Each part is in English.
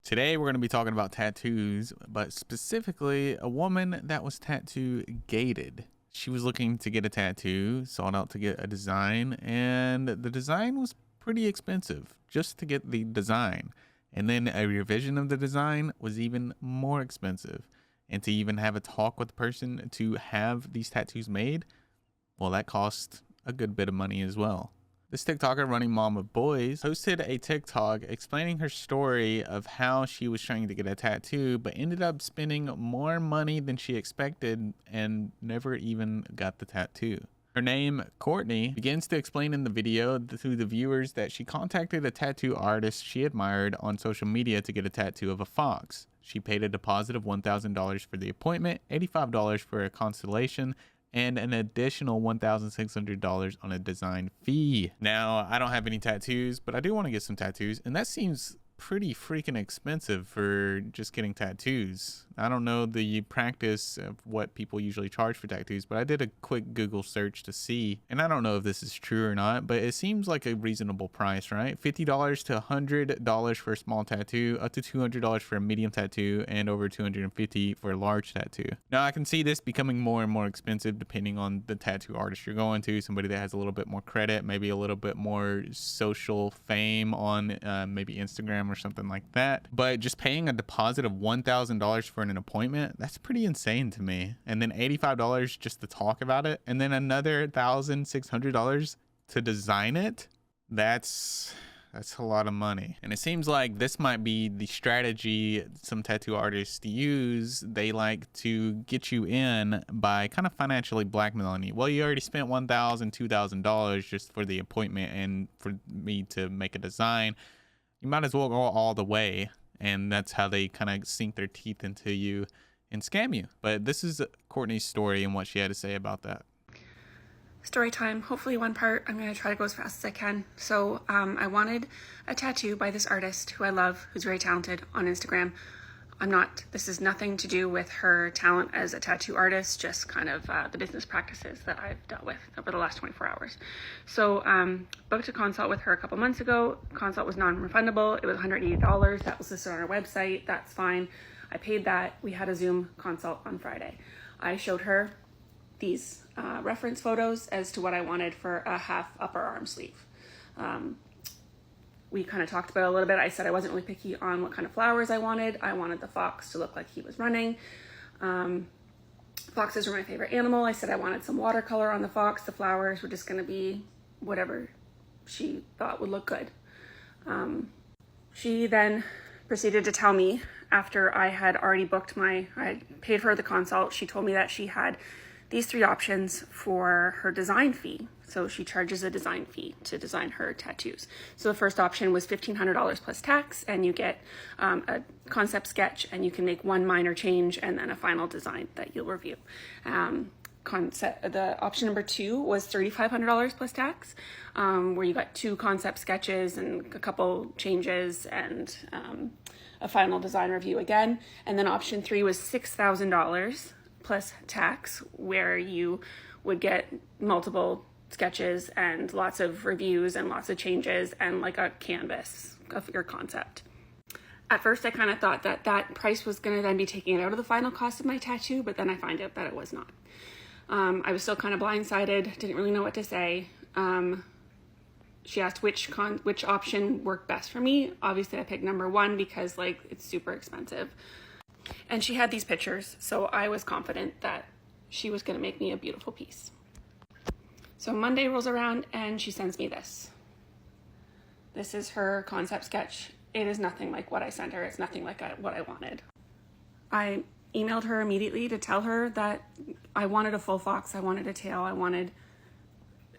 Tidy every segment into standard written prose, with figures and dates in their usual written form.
Today we're going to be talking about tattoos, but specifically a woman that was tattoo gated. She was looking to get a tattoo, sought out to get a design, and the design was pretty expensive just to get the design. And then a revision of the design was even more expensive. And to even have a talk with the person to have these tattoos made, well, that cost a good bit of money as well. This TikToker, Running Mom of Boys, posted a TikTok explaining her story of how she was trying to get a tattoo, but ended up spending more money than she expected and never even got the tattoo. Her name, Courtney, begins to explain in the video to the viewers that she contacted a tattoo artist she admired on social media to get a tattoo of a fox. She paid a deposit of $1,000 for the appointment, $85 for a consultation, and an additional $1,600 on a design fee. Now, I don't have any tattoos, but I do want to get some tattoos, and that seems pretty freaking expensive for just getting tattoos. I don't know the practice of what people usually charge for tattoos, but I did a quick Google search to see, and I don't know if this is true or not, but it seems like a reasonable price, right? $50 to $100 for a small tattoo, up to $200 for a medium tattoo, and over $250 for a large tattoo. Now, I can see this becoming more and more expensive depending on the tattoo artist you're going to, somebody that has a little bit more credit, maybe a little bit more social fame on maybe Instagram or something like that. But just paying a deposit of $1,000 for an appointment, that's pretty insane to me. And then $85 just to talk about it, and then another $1,600 to design it. That's a lot of money. And it seems like this might be the strategy some tattoo artists use. They like to get you in by kind of financially blackmailing you. Well, you already spent $1,000, $2,000 just for the appointment and for me to make a design. You might as well go all the way. And that's how they kind of sink their teeth into you and scam you. But this is Courtney's story and what she had to say about that. Story time. Hopefully one part. I'm going to try to go as fast as I can. So I wanted a tattoo by this artist who I love, who's very talented on Instagram. This is nothing to do with her talent as a tattoo artist, just kind of the business practices that I've dealt with over the last 24 hours. So booked a consult with her a couple months ago. Consult was non-refundable. It was $180. That was listed on our website. That's fine. I paid that. We had a Zoom consult on Friday. I showed her these reference photos as to what I wanted for a half upper arm sleeve. We kind of talked about it a little bit. I said I wasn't really picky on what kind of flowers I wanted. I wanted the fox to look like he was running. Foxes were my favorite animal. I said I wanted some watercolor on the fox. The flowers were just going to be whatever she thought would look good. She then proceeded to tell me, after I had already I paid her the consult, she told me that she had these three options for her design fee. So she charges a design fee to design her tattoos. So the first option was $1,500 plus tax, and you get a concept sketch, and you can make one minor change and then a final design that you'll review. The option number 2 was $3,500 plus tax, where you got 2 concept sketches and a couple changes and a final design review again. And then option 3 was $6,000 plus tax, where you would get multiple sketches and lots of reviews and lots of changes and like a canvas of your concept. At first, I kind of thought that that price was going to then be taking it out of the final cost of my tattoo, but then I find out that it was not. I was still kind of blindsided, didn't really know what to say. She asked which option worked best for me. Obviously, I picked number 1 because like it's super expensive. And she had these pictures, so I was confident that she was going to make me a beautiful piece. So Monday rolls around and she sends me this. This is her concept sketch. It is nothing like what I sent her. It's nothing like what I wanted. I emailed her immediately to tell her that I wanted a full fox. I wanted a tail. I wanted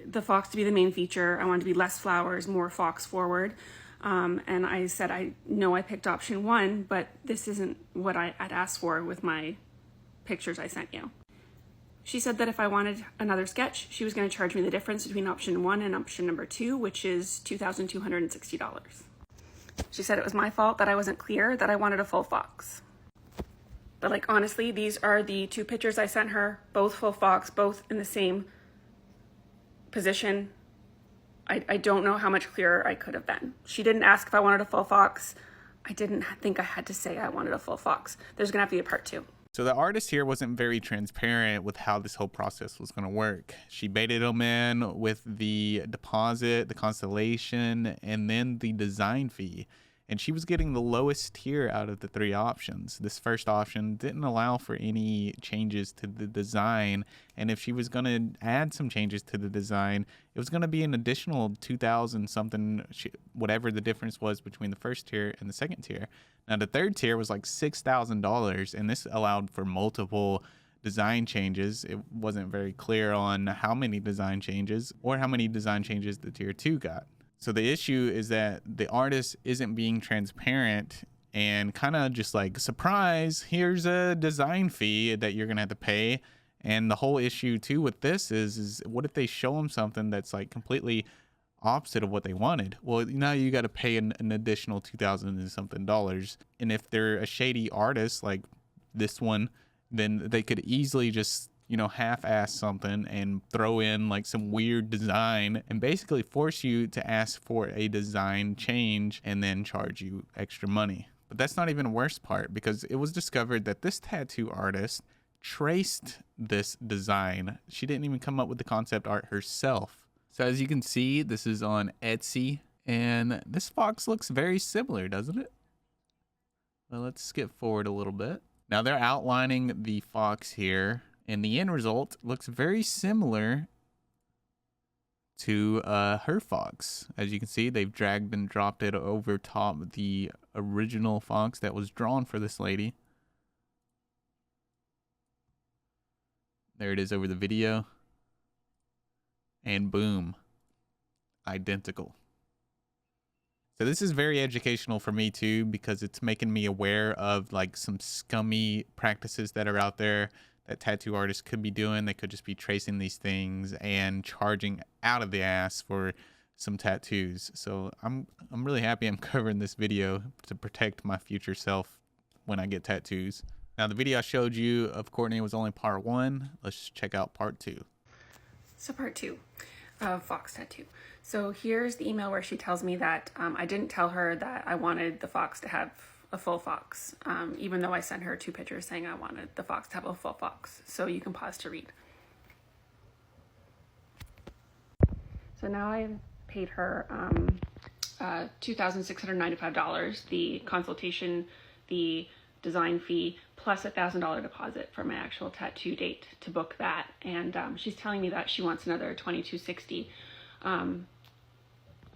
the fox to be the main feature. I wanted to be less flowers, more fox forward. And I said, I know I picked option 1, but this isn't what I had asked for with my pictures I sent you. She said that if I wanted another sketch, she was going to charge me the difference between option 1 and option number 2, which is $2,260. She said it was my fault that I wasn't clear that I wanted a full fox. But like, honestly, these are the 2 pictures I sent her, both full fox, both in the same position. I don't know how much clearer I could have been. She didn't ask if I wanted a full fox. I didn't think I had to say I wanted a full fox. There's gonna have to be a part 2. So the artist here wasn't very transparent with how this whole process was going to work. She baited him in with the deposit, the constellation, and then the design fee. And she was getting the lowest tier out of the 3 options. This first option didn't allow for any changes to the design. And if she was going to add some changes to the design, it was going to be an additional 2,000 something, whatever the difference was between the first tier and the second tier. Now, the third tier was like $6,000, and this allowed for multiple design changes. It wasn't very clear on how many design changes or how many design changes the tier 2 got. So the issue is that the artist isn't being transparent and kind of just like, surprise, here's a design fee that you're going to have to pay. And the whole issue too with this is what if they show them something that's like completely opposite of what they wanted? Well, now you got to pay an additional $2,000 and something. And if they're a shady artist like this one, then they could easily just, half-ass something and throw in like some weird design and basically force you to ask for a design change and then charge you extra money. But that's not even the worst part, because it was discovered that this tattoo artist traced this design. She didn't even come up with the concept art herself. So as you can see, this is on Etsy, and this fox looks very similar, doesn't it? Well, let's skip forward a little bit. Now they're outlining the fox here, and the end result looks very similar to her fox. As you can see, they've dragged and dropped it over top the original fox that was drawn for this lady. There it is over the video. And boom, identical. So this is very educational for me too, because it's making me aware of like some scummy practices that are out there that tattoo artists could be doing. They could just be tracing these things and charging out of the ass for some tattoos. So I'm really happy I'm covering this video to protect my future self when I get tattoos. Now the video I showed you of Courtney was only part 1. Let's check out part 2. So part 2 of fox tattoo. So here's the email where she tells me that I didn't tell her that I wanted the fox to have a full fox, even though I sent her 2 pictures saying I wanted the fox to have a full fox. So you can pause to read. So now I've paid her $2,695, the consultation, the design fee, plus $1,000 deposit for my actual tattoo date to book that. And she's telling me that she wants another $2,260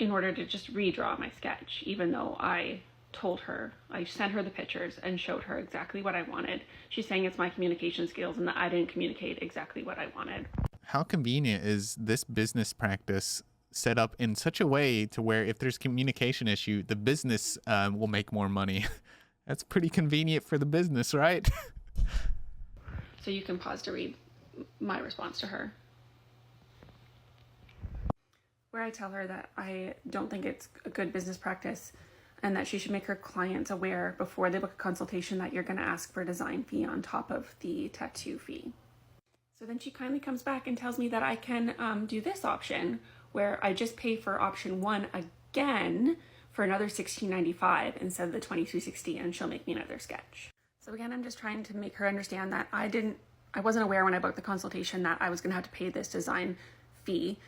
in order to just redraw my sketch, even though I told her, I sent her the pictures and showed her exactly what I wanted. She's saying it's my communication skills and that I didn't communicate exactly what I wanted. How convenient is this business practice set up in such a way to where if there's communication issue, the business will make more money? That's pretty convenient for the business, right? So you can pause to read my response to her, where I tell her that I don't think it's a good business practice and that she should make her clients aware before they book a consultation that you're going to ask for a design fee on top of the tattoo fee. So then she kindly comes back and tells me that I can do this option where I just pay for option 1 again for another $16.95 instead of the $22.60, and she'll make me another sketch. So again, I'm just trying to make her understand that I wasn't aware when I booked the consultation that I was going to have to pay this design fee,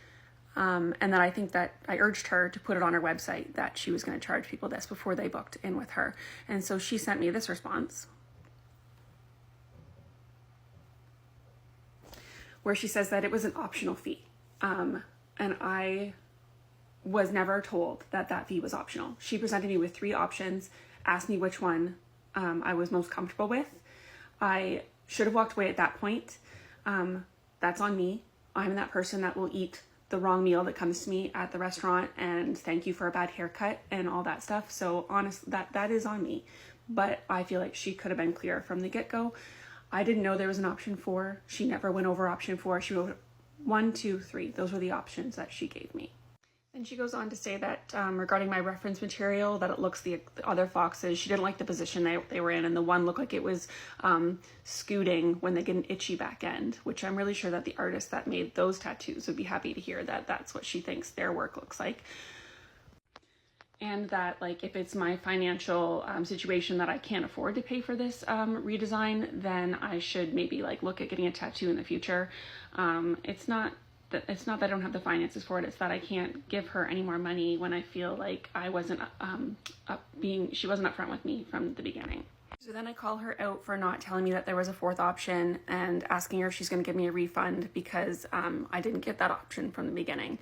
and that I think that I urged her to put it on her website that she was going to charge people this before they booked in with her. And so she sent me this response, where she says that it was an optional fee, and I was never told that that fee was optional. She presented me with 3 options, asked me which one I was most comfortable with. I should have walked away at that point. That's on me. I'm that person that will eat the wrong meal that comes to me at the restaurant and thank you for a bad haircut and all that stuff. So honestly, that is on me. But I feel like she could have been clear from the get-go. I didn't know there was an option 4. She never went over option 4. She wrote 1, 2, 3. Those were the options that she gave me. And she goes on to say that regarding my reference material, that it looks the other foxes, she didn't like the position they were in, and the one looked like it was scooting when they get an itchy back end, which I'm really sure that the artist that made those tattoos would be happy to hear that that's what she thinks their work looks like. And that, like, if it's my financial situation that I can't afford to pay for this redesign, then I should maybe like look at getting a tattoo in the future. It's not that I don't have the finances for it. It's that I can't give her any more money when I feel like I wasn't she wasn't upfront with me from the beginning. So then I call her out for not telling me that there was a fourth option and asking her if she's going to give me a refund because I didn't get that option from the beginning.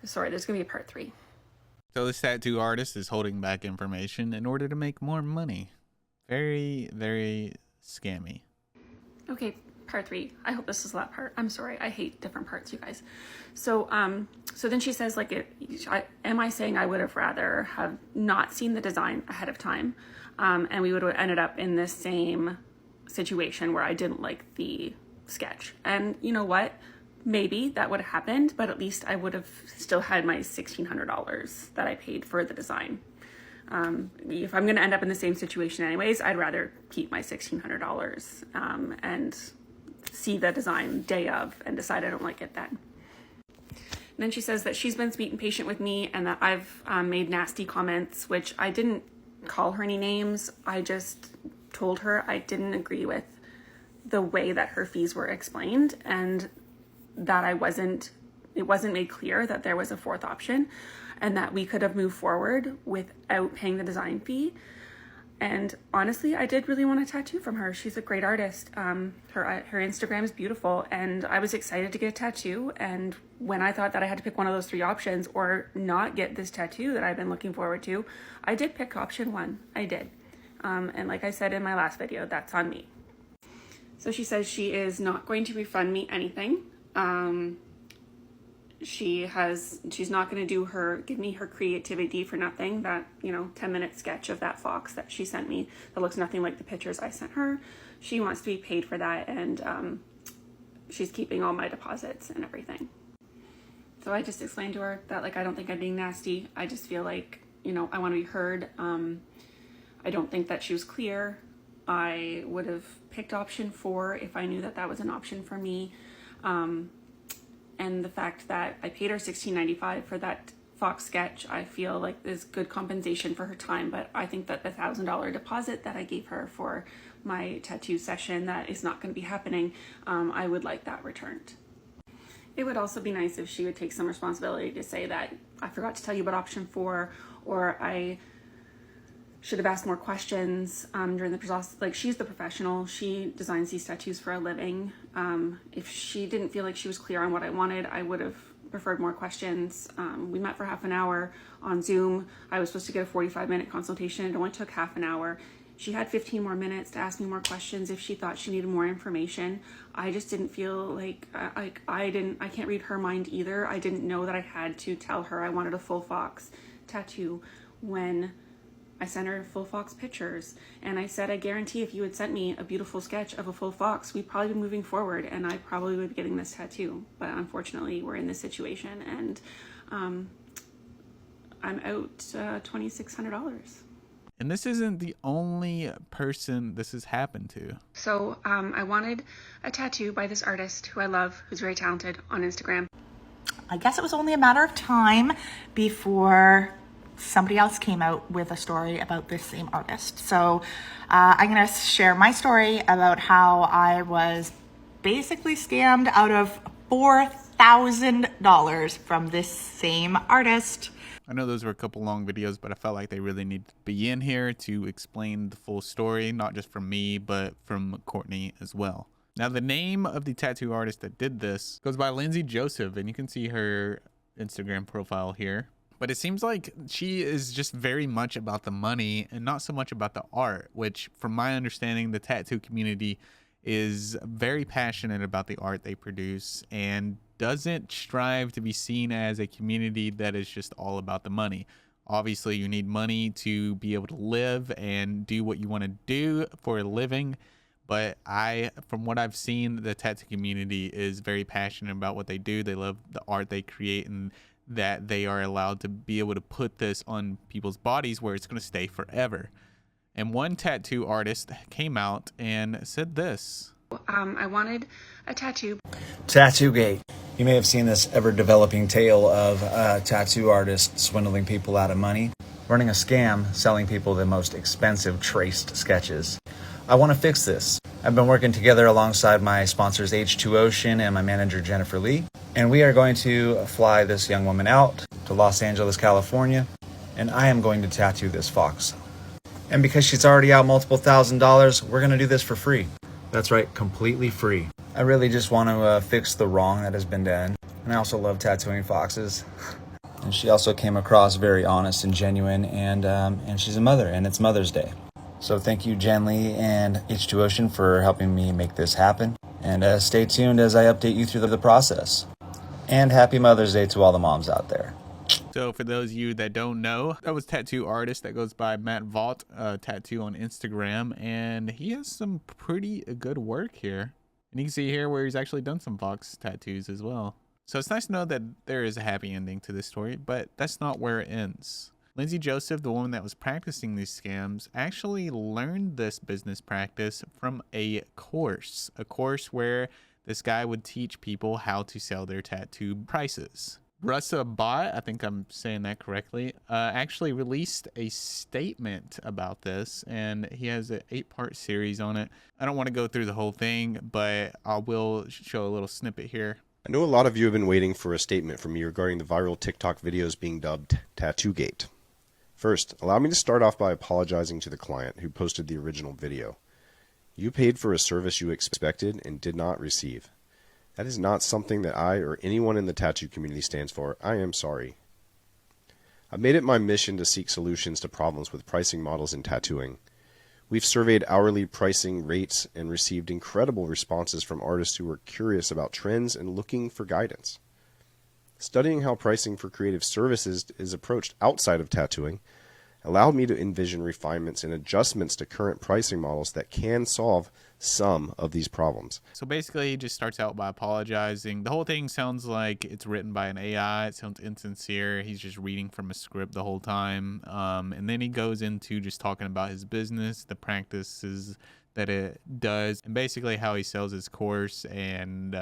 Sorry, there's going to be a part 3. So this tattoo artist is holding back information in order to make more money. Very, very scammy. Okay, part 3. I hope this is that part. I'm sorry. I hate different parts, you guys. So then she says, like, am I saying I would have rather have not seen the design ahead of time, and we would have ended up in this same situation where I didn't like the sketch. And you know what? Maybe that would have happened, but at least I would have still had my $1,600 that I paid for the design. If I'm going to end up in the same situation anyways, I'd rather keep my $1,600 and see the design day of and decide I don't like it then. And then she says that she's been sweet and patient with me and that I've made nasty comments, which I didn't call her any names. I just told her I didn't agree with the way that her fees were explained and that it wasn't made clear that there was a fourth option and that we could have moved forward without paying the design fee. And honestly, I did really want a tattoo from her. She's a great artist. Her Instagram is beautiful and I was excited to get a tattoo. And when I thought that I had to pick one of those 3 options or not get this tattoo that I've been looking forward to, I did pick option 1. I did. And like I said in my last video, that's on me. So she says she is not going to refund me anything. She's not going to give me her creativity for nothing. That, 10-minute sketch of that fox that she sent me that looks nothing like the pictures I sent her. She wants to be paid for that, and she's keeping all my deposits and everything. So I just explained to her that, like, I don't think I'm being nasty. I just feel like, I want to be heard. I don't think that she was clear. I would have picked option 4 if I knew that that was an option for me. And the fact that I paid her $16.95 for that fox sketch, I feel like is good compensation for her time. But I think that the $1,000 deposit that I gave her for my tattoo session that is not going to be happening, I would like that returned. It would also be nice if she would take some responsibility to say that I forgot to tell you about option 4, or I should have asked more questions during the process. Like, she's the professional. She designs these tattoos for a living. If she didn't feel like she was clear on what I wanted, I would have preferred more questions. We met for half an hour on Zoom. I was supposed to get a 45-minute consultation. It only took half an hour. She had 15 more minutes to ask me more questions if she thought she needed more information. I just didn't feel like I can't read her mind either. I didn't know that I had to tell her I wanted a full fox tattoo when I sent her full fox pictures, and I said, I guarantee if you had sent me a beautiful sketch of a full fox, we'd probably be moving forward and I probably would be getting this tattoo. But unfortunately, we're in this situation, and I'm out $2,600. And this isn't the only person this has happened to. So I wanted a tattoo by this artist who I love, who's very talented, on Instagram. I guess it was only a matter of time before somebody else came out with a story about this same artist. So I'm going to share my story about how I was basically scammed out of $4,000 from this same artist. I know those were a couple long videos, but I felt like they really need to be in here to explain the full story, not just from me, but from Courtney as well. Now, the name of the tattoo artist that did this goes by Lindsay Joseph, and you can see her Instagram profile here. But it seems like she is just very much about the money and not so much about the art, which, from my understanding, the tattoo community is very passionate about the art they produce and doesn't strive to be seen as a community that is just all about the money. Obviously, you need money to be able to live and do what you want to do for a living. But from what I've seen, the tattoo community is very passionate about what they do. They love the art they create, and that they are allowed to be able to put this on people's bodies where it's going to stay forever. And one tattoo artist came out and said this. I wanted a tattoo. Tattoo-gate. You may have seen this ever-developing tale of tattoo artists swindling people out of money. running a scam selling people the most expensive traced sketches. I want to fix this. I've been working together alongside my sponsors H2 Ocean and my manager Jennifer Lee, and we are going to fly this young woman out to Los Angeles, California, and I am going to tattoo this fox. And because she's already out multiple $1,000s, we're going to do this for free. That's right, completely free. I really just want to fix the wrong that has been done. And I also love tattooing foxes. And she also came across very honest and genuine, and she's a mother, and it's Mother's Day. So thank you, Jen Lee and H2 Ocean, for helping me make this happen. And stay tuned as I update you through the process. And happy Mother's Day to all the moms out there. So for those of you that don't know, that was tattoo artist that goes by Matt Vault Tattoo on Instagram, and he has some pretty good work here. And you can see here where he's actually done some fox tattoos as well. So it's nice to know that there is a happy ending to this story, but that's not where it ends. Lindsay Joseph, the woman that was practicing these scams, actually learned this business practice from a course where this guy would teach people how to sell their tattoo prices. Russa Bot, I think I'm saying that correctly, actually released a statement about this, and he has an 8-part series on it. I don't want to go through the whole thing, but I will show a little snippet here. I know a lot of you have been waiting for a statement from me regarding the viral TikTok videos being dubbed Tattoogate. First, allow me to start off by apologizing to the client who posted the original video. You paid for a service you expected and did not receive. That is not something that I or anyone in the tattoo community stands for. I am sorry. I've made it my mission to seek solutions to problems with pricing models in tattooing. We've surveyed hourly pricing rates and received incredible responses from artists who were curious about trends and looking for guidance. Studying how pricing for creative services is approached outside of tattooing allowed me to envision refinements and adjustments to current pricing models that can solve some of these problems. So basically, he just starts out by apologizing. The whole thing sounds like it's written by an AI. It sounds insincere. He's just reading from a script the whole time. And then he goes into just talking about his business, the practices that it does, and basically how he sells his course and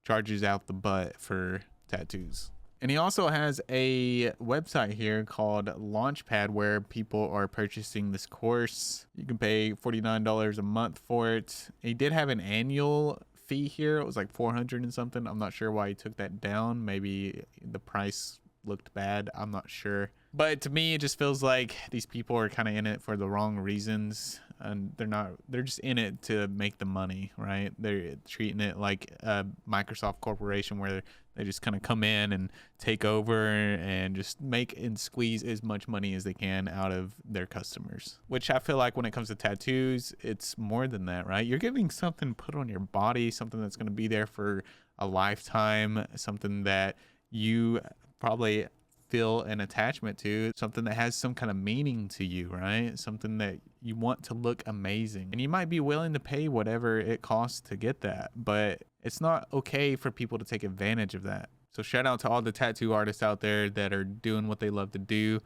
charges out the butt for tattoos. And he also has a website here called Launchpad where people are purchasing this course. You can pay $49 a month for it. He did have an annual fee here. It was like $400 and something. I'm not sure why he took that down. Maybe the price looked bad. I'm not sure. But to me, it just feels like these people are kind of in it for the wrong reasons. And they're just in it to make the money, right? They're treating it like a Microsoft corporation where they just kind of come in and take over and just make and squeeze as much money as they can out of their customers. Which I feel like when it comes to tattoos, it's more than that, right? You're giving something put on your body, something that's going to be there for a lifetime, something that you probably feel an attachment to, something that has some kind of meaning to you, right? Something that you want to look amazing. And you might be willing to pay whatever it costs to get that, but it's not okay for people to take advantage of that. So shout out to all the tattoo artists out there that are doing what they love to do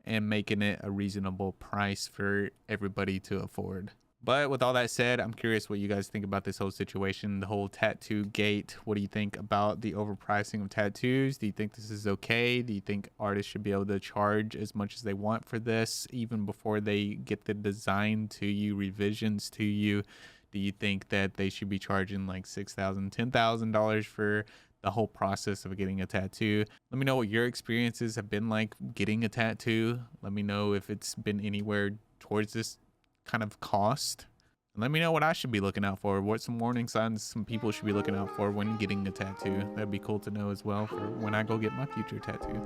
and making it a reasonable price for everybody to afford. But with all that said, I'm curious what you guys think about this whole situation, the whole tattoo gate. What do you think about the overpricing of tattoos? Do you think this is okay? Do you think artists should be able to charge as much as they want for this, even before they get the design to you, revisions to you? Do you think that they should be charging like $6,000, $10,000 for the whole process of getting a tattoo? Let me know what your experiences have been like getting a tattoo. Let me know if it's been anywhere towards this kind of cost. And let me know what I should be looking out for, what some warning signs some people should be looking out for when getting a tattoo. That'd be cool to know as well for when I go get my future tattoo.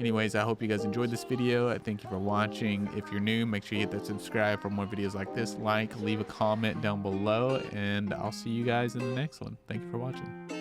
Anyways, I hope you guys enjoyed this video. Thank you for watching. If you're new, make sure you hit that subscribe for more videos like this. Leave a comment down below, and I'll see you guys in the next one. Thank you for watching.